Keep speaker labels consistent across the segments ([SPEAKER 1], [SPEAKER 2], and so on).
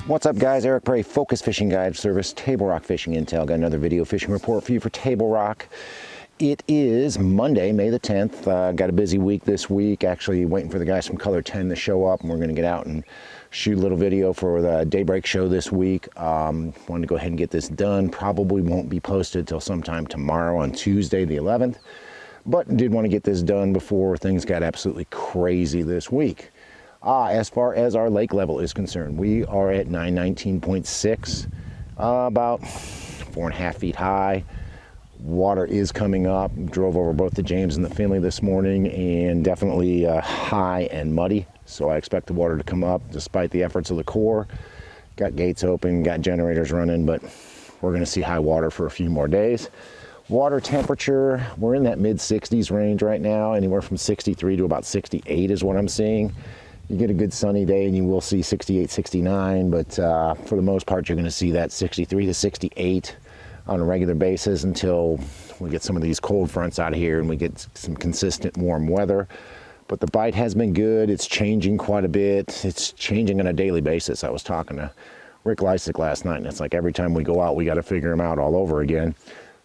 [SPEAKER 1] What's up, guys? Eric Prey, Focus Fishing Guide Service, Table Rock Fishing Intel. Got another video fishing report for you for Table Rock. It is Monday, May the 10th. Got a busy week this week. Actually waiting for the guys from Color 10 to show up, and we're going to get out and shoot a little video for the Daybreak show this week. Wanted to go ahead and get this done. Probably won't be posted till sometime tomorrow on Tuesday the 11th, but did want to get this done before things got absolutely crazy this week. As far as our lake level is concerned, we are at 919.6, about 4.5 feet high. Water is coming up. Drove over both the James and the Finley this morning, and definitely high and muddy. So I expect the water to come up despite the efforts of the Corps. Got gates open, got generators running, but we're going to see high water for a few more days. Water temperature, we're in that mid 60s range right now. Anywhere from 63 to about 68 is what I'm seeing. You get a good sunny day and you will see 68, 69, but for the most part, you're going to see that 63 to 68 on a regular basis until we get some of these cold fronts out of here and we get some consistent warm weather. But the bite has been good. It's changing quite a bit. It's changing on a daily basis. I was talking to Rick Lysick last night, and it's like every time we go out, we got to figure them out all over again.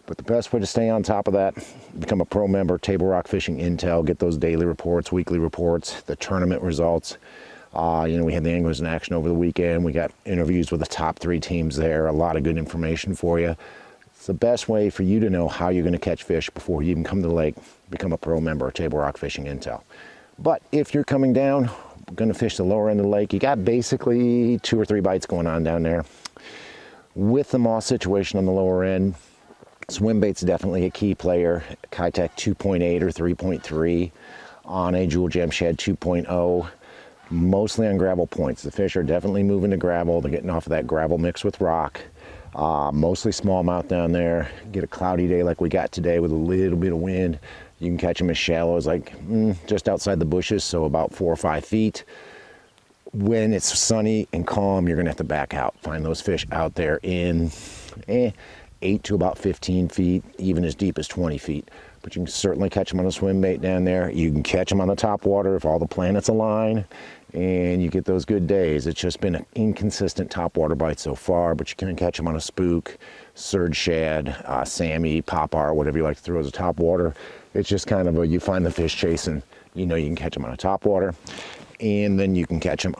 [SPEAKER 1] But the best way to stay on top of that, become a pro member, Table Rock Fishing Intel, get those daily reports, weekly reports, the tournament results. We had the anglers in action over the weekend. We got interviews with the top 3 teams there, a lot of good information for you. It's the best way for you to know how you're going to catch fish before you even come to the lake. Become a pro member of Table Rock Fishing Intel. But if you're coming down, going to fish the lower end of the lake, you got basically 2 or 3 bites going on down there. With the moss situation on the lower end, swim bait's definitely a key player. Kitech 2.8 or 3.3 on a Jewel Gem Shad 2.0, mostly on gravel points. The fish are definitely moving to gravel. They're getting off of that gravel mixed with rock. Mostly smallmouth down there. Get a cloudy day like we got today with a little bit of wind. You can catch them as shallow as like just outside the bushes, so about 4 or 5 feet. When it's sunny and calm, you're gonna have to back out. Find those fish out there in 8 to about 15 feet, even as deep as 20 feet. But you can certainly catch them on a swim bait down there. You can catch them on the top water if all the planets align and you get those good days. It's just been an inconsistent top water bite so far, but you can catch them on a spook, surge shad, Sammy, popar, whatever you like to throw as a top water. It's just kind of you find the fish chasing, you know you can catch them on a top water. And then you can catch them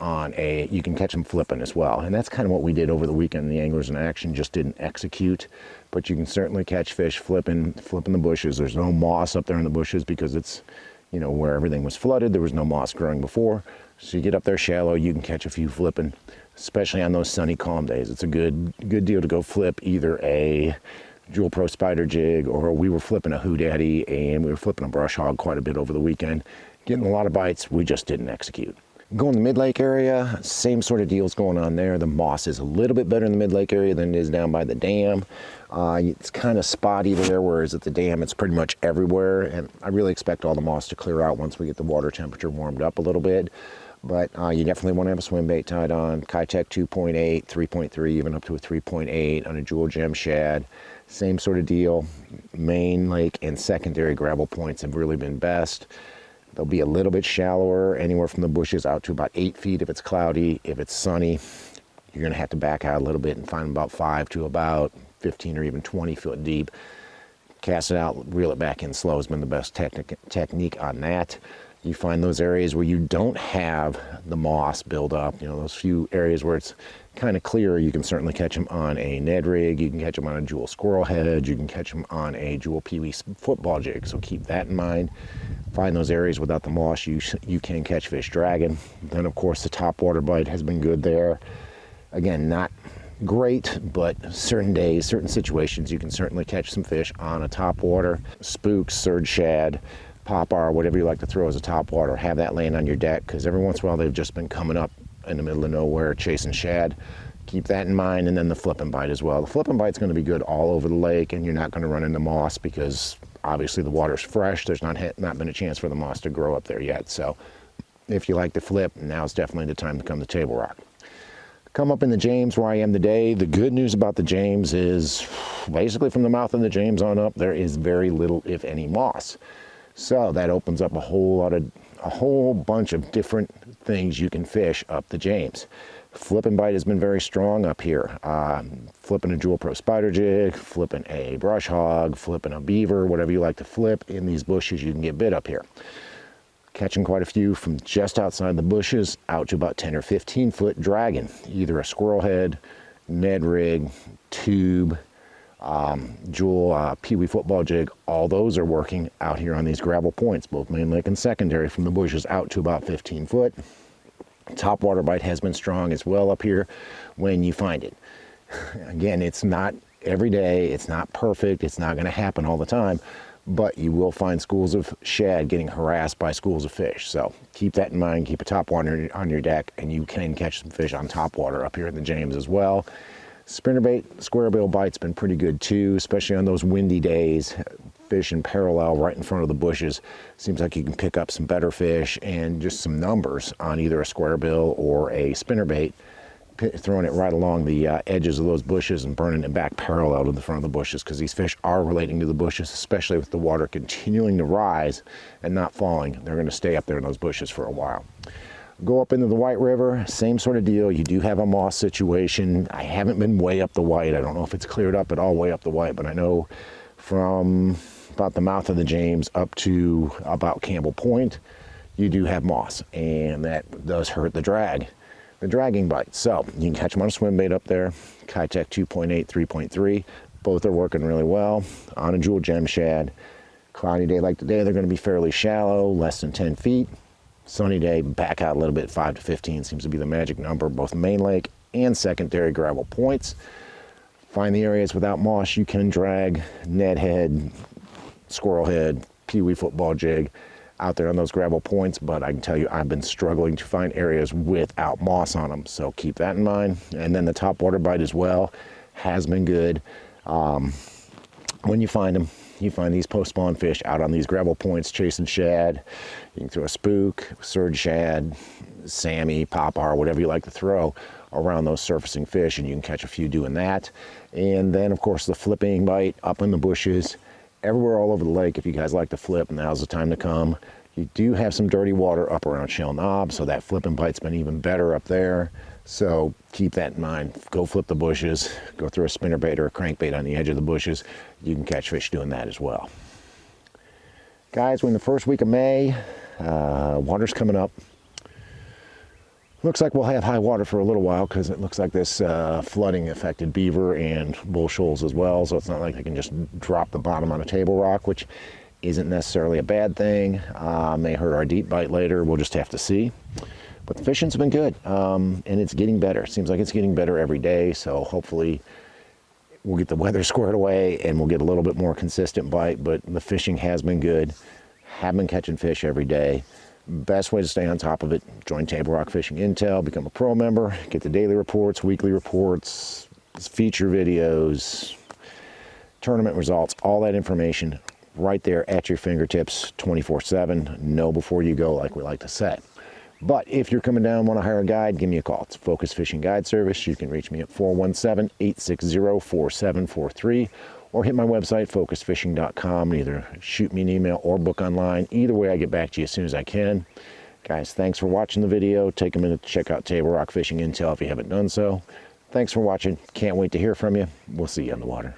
[SPEAKER 1] flipping as well. And that's kind of what we did over the weekend. The anglers in action just didn't execute, but you can certainly catch fish flipping the bushes. There's no moss up there in the bushes because it's, where everything was flooded. There was no moss growing before. So you get up there shallow, you can catch a few flipping, especially on those sunny, calm days. It's a good deal to go flip either a Jewel Pro Spider jig, or we were flipping a Who Daddy and we were flipping a brush hog quite a bit over the weekend. Getting a lot of bites, we just didn't execute. Going to the mid-lake area, same sort of deals going on there. The moss is a little bit better in the mid-lake area than it is down by the dam. It's kind of spotty there, whereas at the dam it's pretty much everywhere. And I really expect all the moss to clear out once we get the water temperature warmed up a little bit. But you definitely want to have a swim bait tied on. Kitech 2.8, 3.3, even up to a 3.8 on a Jewel Gem Shad. Same sort of deal. Main lake and secondary gravel points have really been best. They'll be a little bit shallower, anywhere from the bushes out to about 8 feet if it's cloudy. If it's sunny, you're going to have to back out a little bit and find about 5 to about 15 or even 20 foot deep. Cast it out, reel it back in slow has been the best technique on that. You find those areas where you don't have the moss build up, those few areas where it's kind of clear, you can certainly catch them on a Ned rig, you can catch them on a Jewel Squirrel Head, you can catch them on a Jewel Pee-wee football jig, so keep that in mind. Find those areas without the moss, you can catch fish dragging. Then of course the top water bite has been good there. Again, not great, but certain days, certain situations, you can certainly catch some fish on a top water. Spooks, surge shad, popar, whatever you like to throw as a top water, have that laying on your deck, because every once in a while they've just been coming up in the middle of nowhere chasing shad. Keep that in mind. And then the flipping bite as well. The flipping bite's going to be good all over the lake, and you're not going to run into moss because obviously the water's fresh. There's not been a chance for the moss to grow up there yet. So if you like to flip, now's definitely the time to come to Table Rock. Come up in the James where I am today. The good news about the James is basically from the mouth of the James on up, there is very little, if any, moss. So that opens up a whole bunch of different things you can fish up the James. Flip and bite has been very strong up here. Flipping a Jewel Pro spider jig, flipping a brush hog, flipping a beaver, whatever you like to flip in these bushes, you can get bit up here. Catching quite a few from just outside the bushes out to about 10 or 15 foot dragging, either a squirrel head, Ned rig, tube, Jewel Pee-wee football jig. All those are working out here on these gravel points, both main lake and secondary, from the bushes out to about 15 foot. Top water bite has been strong as well up here when you find it. Again, it's not every day, it's not perfect, it's not going to happen all the time, but you will find schools of shad getting harassed by schools of fish. So keep that in mind, keep a top water on your deck, and you can catch some fish on top water up here in the James as well. Spinnerbait, square bill bite's been pretty good too, especially on those windy days. Fish in parallel right in front of the bushes. Seems like you can pick up some better fish and just some numbers on either a square bill or a spinnerbait, throwing it right along the edges of those bushes and burning it back parallel to the front of the bushes, because these fish are relating to the bushes, especially with the water continuing to rise and not falling. They're going to stay up there in those bushes for a while. Go up into the White River, same sort of deal. You do have a moss situation. I haven't been way up the White. I don't know if it's cleared up at all way up the White, but I know from about the mouth of the James up to about Campbell Point, you do have moss, and that does hurt the dragging bite. So you can catch them on a swim bait up there, Kitech 2.8, 3.3. Both are working really well on a Jewel Gem shad. Cloudy day like today, they're going to be fairly shallow, less than 10 feet. Sunny day, back out a little bit, 5 to 15 seems to be the magic number, both main lake and secondary gravel points. Find the areas without moss you can drag Ned head, squirrel head, Pee-wee football jig out there on those gravel points, but I can tell you I've been struggling to find areas without moss on them, so keep that in mind. And then the top water bite as well has been good. When you find them, you find these post-spawn fish out on these gravel points chasing shad. You can throw a spook, surge shad, Sammy, popar, whatever you like to throw around those surfacing fish, and you can catch a few doing that. And then of course the flipping bite up in the bushes, everywhere all over the lake. If you guys like to flip, now's the time to come. You do have some dirty water up around Shell Knob, so that flipping bite's been even better up there. So keep that in mind. Go flip the bushes, go throw a spinnerbait or a crankbait on the edge of the bushes. You can catch fish doing that as well. Guys, we're in the first week of May. Water's coming up. Looks like we'll have high water for a little while, because it looks like this flooding affected beaver and bull shoals as well. So it's not like they can just drop the bottom on a table rock, which isn't necessarily a bad thing. May hurt our deep bite later. We'll just have to see. But the fishing's been good, and it's getting better. Seems like it's getting better every day. So hopefully we'll get the weather squared away and we'll get a little bit more consistent bite. But the fishing has been good. Have been catching fish every day. Best way to stay on top of it, join Table Rock Fishing Intel, become a pro member, get the daily reports, weekly reports, feature videos, tournament results, all that information right there at your fingertips 24/7. Know before you go, like we like to say. But if you're coming down and want to hire a guide, give me a call. It's Focus Fishing Guide Service. You can reach me at 417-860-4743. Or hit my website, focusfishing.com, and either shoot me an email or book online. Either way, I get back to you as soon as I can. Guys, thanks for watching the video. Take a minute to check out Table Rock Fishing Intel if you haven't done so. Thanks for watching. Can't wait to hear from you. We'll see you on the water.